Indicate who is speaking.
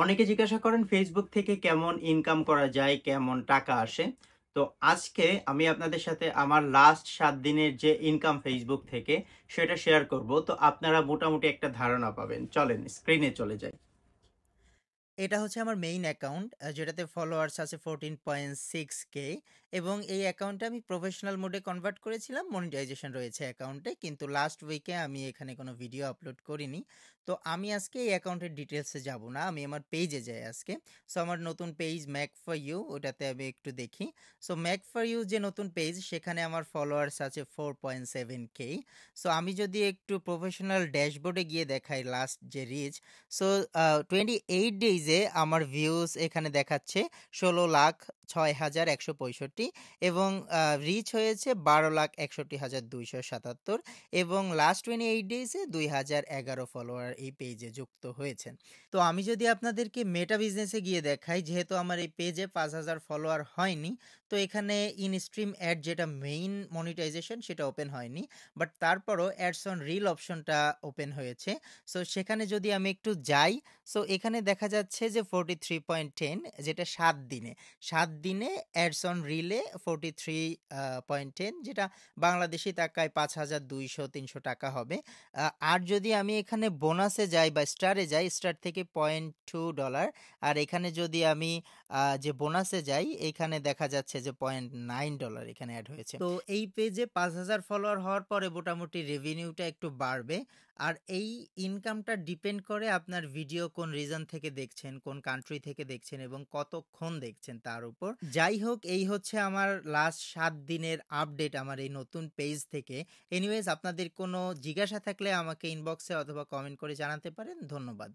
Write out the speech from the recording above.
Speaker 1: অনেকে জিজ্ঞাসা করেন ফেসবুক থেকে কেমন ইনকাম করা যায়, কেমন টাকা আসে। তো আজকে আমি আপনাদের সাথে আমার লাস্ট ৭ দিনের যে ইনকাম ফেসবুক থেকে সেটা শেয়ার করব। তো আপনারা মোটামুটি একটা ধারণা পাবেন। চলেন স্ক্রিনে চলে যাই।
Speaker 2: এটা হচ্ছে আমার মেইন অ্যাকাউন্ট যেটাতে ফলোয়ার্স আছে 14.6K এবং এই অ্যাকাউন্টে আমি প্রফেশনাল মোডে কনভার্ট করেছিলাম। মনিটাইজেশন রয়েছে অ্যাকাউন্টে, কিন্তু লাস্ট উইকে আমি এখানে কোনো ভিডিও আপলোড করিনি। তো আমি আজকে এই অ্যাকাউন্টের ডিটেলসে যাব না, আমি আমার পেজে যাই আজকে। সো আমার নতুন পেজ মেক ফর ইউ, ওটাতে আমি একটু দেখি। সো মেক ফর ইউ যে নতুন পেজ, সেখানে আমার ফলোয়ার্স আছে 4.7K। সো আমি যদি একটু প্রফেশনাল ড্যাশবোর্ডে গিয়ে দেখাই লাস্ট যে রিচ, সো 28 ডেইজে আমার ভিউজ এখানে দেখাচ্ছে 16,06,165 এবং রিচ হয়েছে 12,61,277 এবং লাস্ট 28 ডেইজে 2011 ফলোয়ার এই পেজে যুক্ত হয়েছেন। তো আমি যদি আপনাদেরকে মেটা বিজনেসে গিয়ে দেখাই, যেহেতু আমার এই পেজে 5,000 ফলোয়ার হয়নি, তো এখানে ইন স্ট্রিম অ্যাড যেটা মেইন মনিটাইজেশন সেটা ওপেন হয়নি, বাট তারপরও অ্যাডস অন রিল অপশনটা ওপেন হয়েছে। সো সেখানে যদি আমি একটু যাই, সো এখানে দেখা যাচ্ছে যে 43.10, যেটা 7 দিনে 7 দিনে অ্যাডস অন রিলে 43.10, যেটা বাংলাদেশি টাকায় 5,200-300 টাকা হবে। আর যদি আমি এখানে বোনাসে যাই বা স্টারে যাই, স্টার থেকে $0.2, আর এখানে যদি আমি যে বোনাসে যাই, এখানে দেখা যাচ্ছে যে $0.9 এখানে অ্যাড হয়েছে। তো এই পেজে 5,000 ফলোয়ার হওয়ার পরে মোটামুটি রেভিনিউটা একটু বাড়বে। আর এই ইনকামটা ডিপেন্ড করে আপনার ভিডিও কোন রিজন থেকে দেখছেন, কোন কান্ট্রি থেকে দেখছেন এবং কতক্ষণ দেখছেন তার উপর। যাই হোক, এই হচ্ছে আমার লাস্ট 7 দিনের আপডেট আমার এই নতুন পেজ থেকে। এনিওয়েজ, আপনাদের কোনো জিজ্ঞাসা থাকলে আমাকে ইনবক্সে অথবা কমেন্ট করে জানাতে পারেন। ধন্যবাদ।